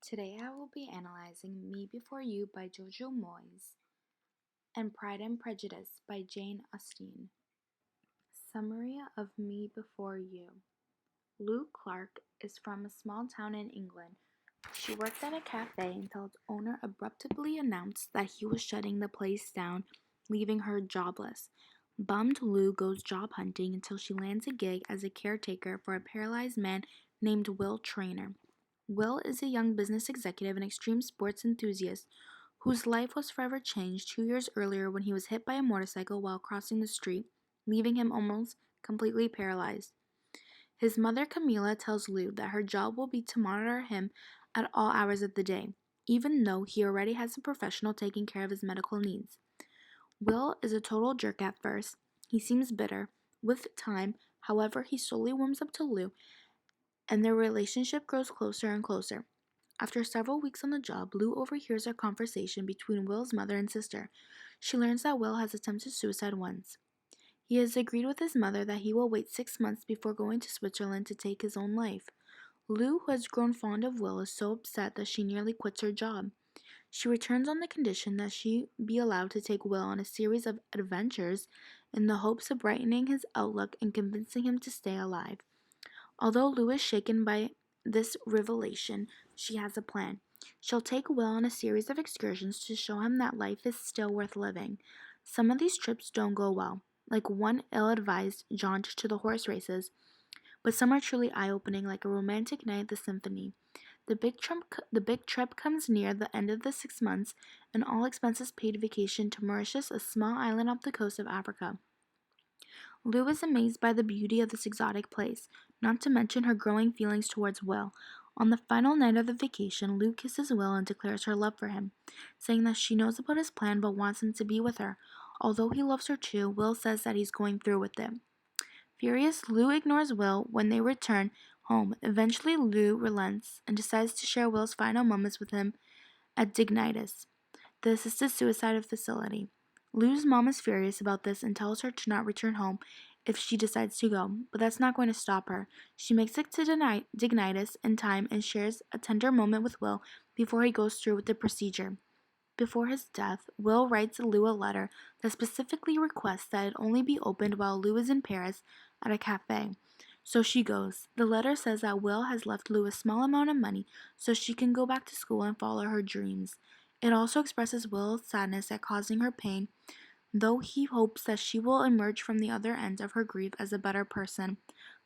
Today I will be analyzing Me Before You by Jojo Moyes and Pride and Prejudice by Jane Austen. Summary of Me Before You. Lou Clark is from a small town in England. She worked at a cafe until its owner abruptly announced that he was shutting the place down, leaving her jobless. Bummed, Lou goes job hunting until she lands a gig as a caretaker for a paralyzed man named Will Traynor. Will is a young business executive and extreme sports enthusiast whose life was forever changed 2 years earlier when he was hit by a motorcycle while crossing the street, leaving him almost completely paralyzed. His mother, Camilla, tells Lou that her job will be to monitor him at all hours of the day, even though he already has a professional taking care of his medical needs. Will is a total jerk at first. He seems bitter. With time, however, he slowly warms up to Lou, and their relationship grows closer and closer. After several weeks on the job, Lou overhears a conversation between Will's mother and sister. She learns that Will has attempted suicide once. He has agreed with his mother that he will wait 6 months before going to Switzerland to take his own life. Lou, who has grown fond of Will, is so upset that she nearly quits her job. She returns on the condition that she be allowed to take Will on a series of adventures in the hopes of brightening his outlook and convincing him to stay alive. Although Lou is shaken by this revelation, she has a plan. She'll take Will on a series of excursions to show him that life is still worth living. Some of these trips don't go well, like one ill-advised jaunt to the horse races, but some are truly eye-opening, like a romantic night at the symphony. The big trip comes near the end of the 6 months, an all-expenses paid vacation to Mauritius, a small island off the coast of Africa. Lou is amazed by the beauty of this exotic place, not to mention her growing feelings towards Will. On the final night of the vacation, Lou kisses Will and declares her love for him, saying that she knows about his plan but wants him to be with her. Although he loves her too, Will says that he's going through with it. Furious, Lou ignores Will when they return home. Eventually, Lou relents and decides to share Will's final moments with him at Dignitas, the assisted suicide facility. Lou's mom is furious about this and tells her to not return home if she decides to go, but that's not going to stop her. She makes it to Dignitas in time and shares a tender moment with Will before he goes through with the procedure. Before his death, Will writes Lou a letter that specifically requests that it only be opened while Lou is in Paris at a cafe. So she goes. The letter says that Will has left Lou a small amount of money so she can go back to school and follow her dreams. It also expresses Will's sadness at causing her pain, though he hopes that she will emerge from the other end of her grief as a better person.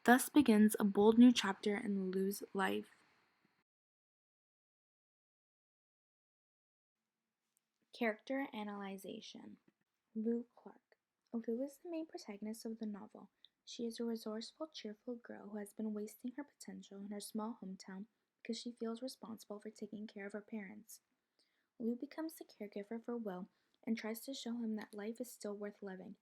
Thus begins a bold new chapter in Lou's life. Character Analyzation. Lou Clark. Lou is the main protagonist of the novel. She is a resourceful, cheerful girl who has been wasting her potential in her small hometown because she feels responsible for taking care of her parents. Lou becomes the caregiver for Will and tries to show him that life is still worth living.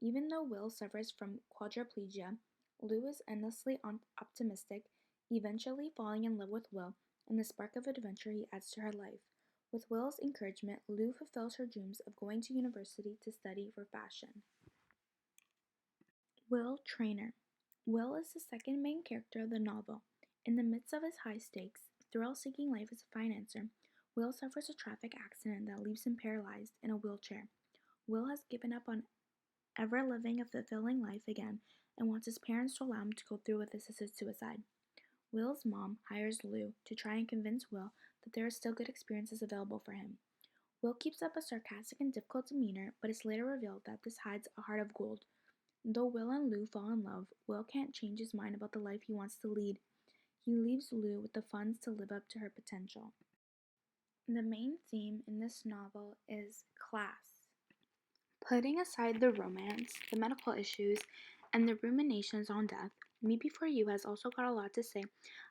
Even though Will suffers from quadriplegia, Lou is endlessly optimistic, eventually falling in love with Will, and the spark of adventure he adds to her life. With Will's encouragement, Lou fulfills her dreams of going to university to study for fashion. Will Traynor. Will is the second main character of the novel. In the midst of his high-stakes, thrill-seeking life as a financier, Will suffers a traffic accident that leaves him paralyzed in a wheelchair. Will has given up on ever living a fulfilling life again and wants his parents to allow him to go through with assisted suicide. Will's mom hires Lou to try and convince Will that there are still good experiences available for him. Will keeps up a sarcastic and difficult demeanor, but it's later revealed that this hides a heart of gold. Though Will and Lou fall in love, Will can't change his mind about the life he wants to lead. He leaves Lou with the funds to live up to her potential. The main theme in this novel is class. Putting aside the romance, the medical issues, and the ruminations on death, Me Before You has also got a lot to say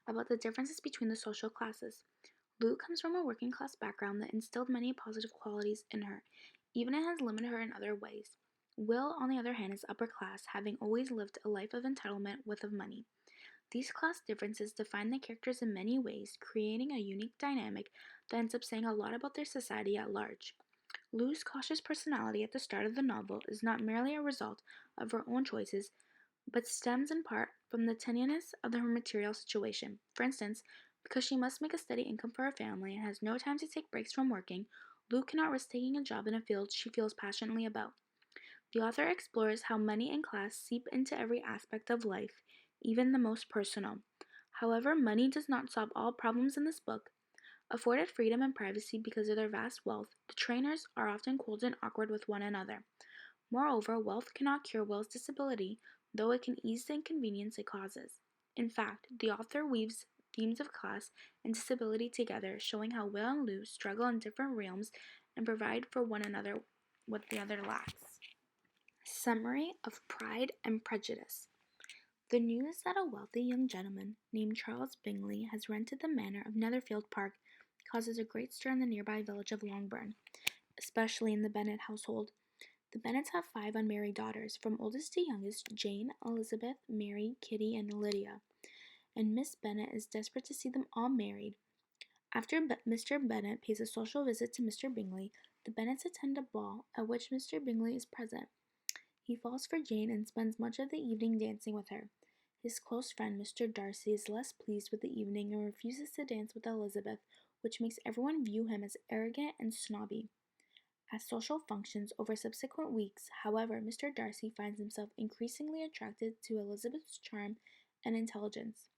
about the differences between the social classes. Lou comes from a working class background that instilled many positive qualities in her, even it has limited her in other ways. Will, on the other hand, is upper class, having always lived a life of entitlement with of money. These class differences define the characters in many ways, creating a unique dynamic that ends up saying a lot about their society at large. Lou's cautious personality at the start of the novel is not merely a result of her own choices, but stems in part from the tenuousness of her material situation. For instance, Because she must make a steady income for her family and has no time to take breaks from working, Lou cannot risk taking a job in a field she feels passionately about. The author explores how money and class seep into every aspect of life, even the most personal. However, money does not solve all problems in this book. Afforded freedom and privacy because of their vast wealth, the trainers are often cold and awkward with one another. Moreover, wealth cannot cure Will's disability, though it can ease the inconvenience it causes. In fact, the author weaves themes of class and disability together, showing how Will and Lou struggle in different realms and provide for one another what the other lacks. Summary of Pride and Prejudice. The news that a wealthy young gentleman named Charles Bingley has rented the manor of Netherfield Park causes a great stir in the nearby village of Longbourn, especially in the Bennet household. The Bennets have 5 unmarried daughters, from oldest to youngest, Jane, Elizabeth, Mary, Kitty, and Lydia, and Miss Bennet is desperate to see them all married. After Mr. Bennet pays a social visit to Mr. Bingley, the Bennets attend a ball at which Mr. Bingley is present. He falls for Jane and spends much of the evening dancing with her. His close friend, Mr. Darcy, is less pleased with the evening and refuses to dance with Elizabeth, which makes everyone view him as arrogant and snobby. At social functions over subsequent weeks, however, Mr. Darcy finds himself increasingly attracted to Elizabeth's charm and intelligence.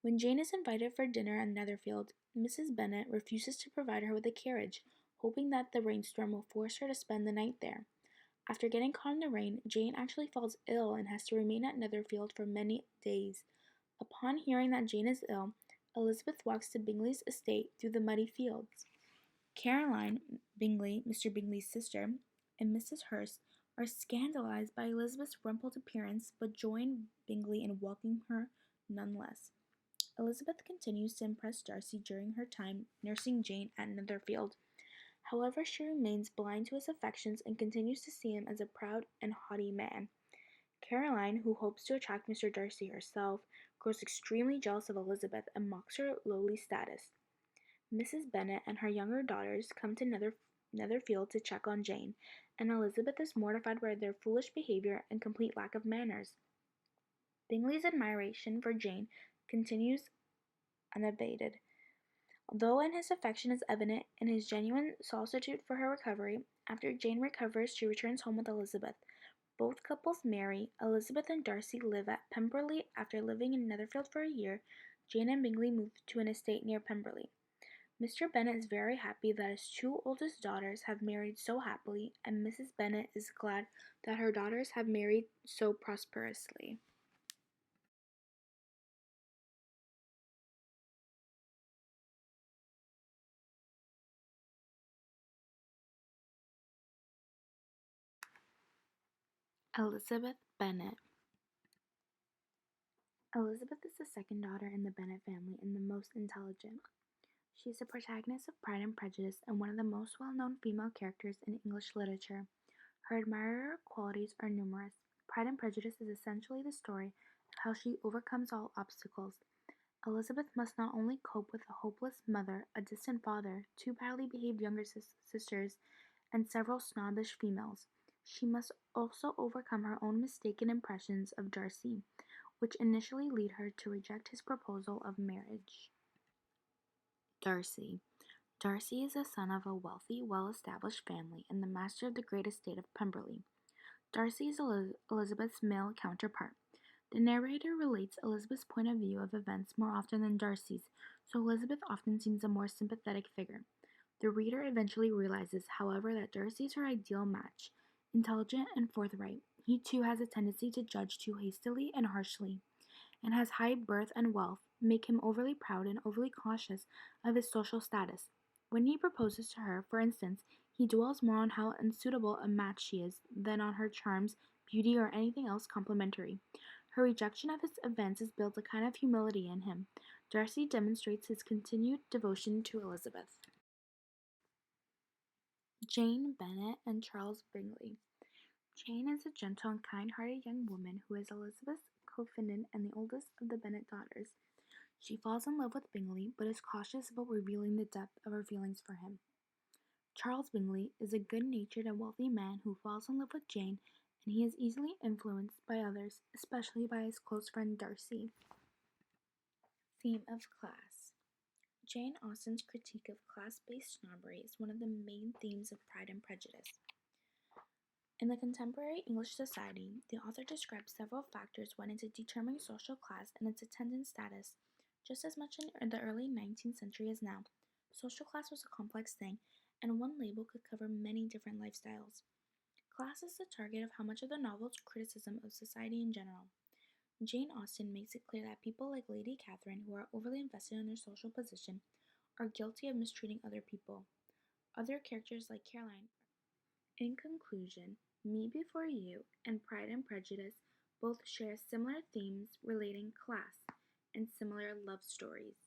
When Jane is invited for dinner at Netherfield, Mrs. Bennet refuses to provide her with a carriage, hoping that the rainstorm will force her to spend the night there. After getting caught in the rain, Jane actually falls ill and has to remain at Netherfield for many days. Upon hearing that Jane is ill, Elizabeth walks to Bingley's estate through the muddy fields. Caroline Bingley, Mr. Bingley's sister, and Mrs. Hurst are scandalized by Elizabeth's rumpled appearance, but join Bingley in welcoming her nonetheless. Elizabeth continues to impress Darcy during her time nursing Jane at Netherfield. However, she remains blind to his affections and continues to see him as a proud and haughty man. Caroline, who hopes to attract Mr. Darcy herself, grows extremely jealous of Elizabeth and mocks her lowly status. Mrs. Bennet and her younger daughters come to Netherfield to check on Jane, and Elizabeth is mortified by their foolish behavior and complete lack of manners. Bingley's admiration for Jane continues unabated. Though his affection is evident in his genuine solicitude for her recovery, after Jane recovers, she returns home with Elizabeth. Both couples marry. Elizabeth and Darcy live at Pemberley. After living in Netherfield for a year, Jane and Bingley move to an estate near Pemberley. Mr. Bennet is very happy that his 2 oldest daughters have married so happily, and Mrs. Bennet is glad that her daughters have married so prosperously. Elizabeth Bennet. Elizabeth is the second daughter in the Bennet family and the most intelligent. She is the protagonist of Pride and Prejudice and one of the most well-known female characters in English literature. Her admirer qualities are numerous. Pride and Prejudice is essentially the story of how she overcomes all obstacles. Elizabeth must not only cope with a hopeless mother, a distant father, 2 badly behaved younger sisters, and several snobbish females. She must also overcome her own mistaken impressions of Darcy, which initially lead her to reject his proposal of marriage. Darcy. Darcy is the son of a wealthy, well-established family and the master of the great estate of Pemberley. Darcy is Elizabeth's male counterpart. The narrator relates Elizabeth's point of view of events more often than Darcy's, so Elizabeth often seems a more sympathetic figure. The reader eventually realizes, however, that Darcy is her ideal match. Intelligent and forthright, he too has a tendency to judge too hastily and harshly, and has high birth and wealth, make him overly proud and overly cautious of his social status. When he proposes to her, for instance, he dwells more on how unsuitable a match she is than on her charms, beauty, or anything else complimentary. Her rejection of his advances builds a kind of humility in him. Darcy demonstrates his continued devotion to Elizabeth. Jane Bennet and Charles Bingley. Jane is a gentle and kind-hearted young woman who is Elizabeth's confidant and the oldest of the Bennet daughters. She falls in love with Bingley, but is cautious about revealing the depth of her feelings for him. Charles Bingley is a good-natured and wealthy man who falls in love with Jane, and he is easily influenced by others, especially by his close friend Darcy. Theme of class. Jane Austen's critique of class-based snobbery is one of the main themes of Pride and Prejudice. In the contemporary English society, the author describes several factors went into determining social class and its attendant status, just as much in the early 19th century as now. Social class was a complex thing, and one label could cover many different lifestyles. Class is the target of how much of the novel's criticism of society in general. Jane Austen makes it clear that people like Lady Catherine, who are overly invested in their social position, are guilty of mistreating other people. Other characters like Caroline. In conclusion, Me Before You and Pride and Prejudice both share similar themes relating class and similar love stories.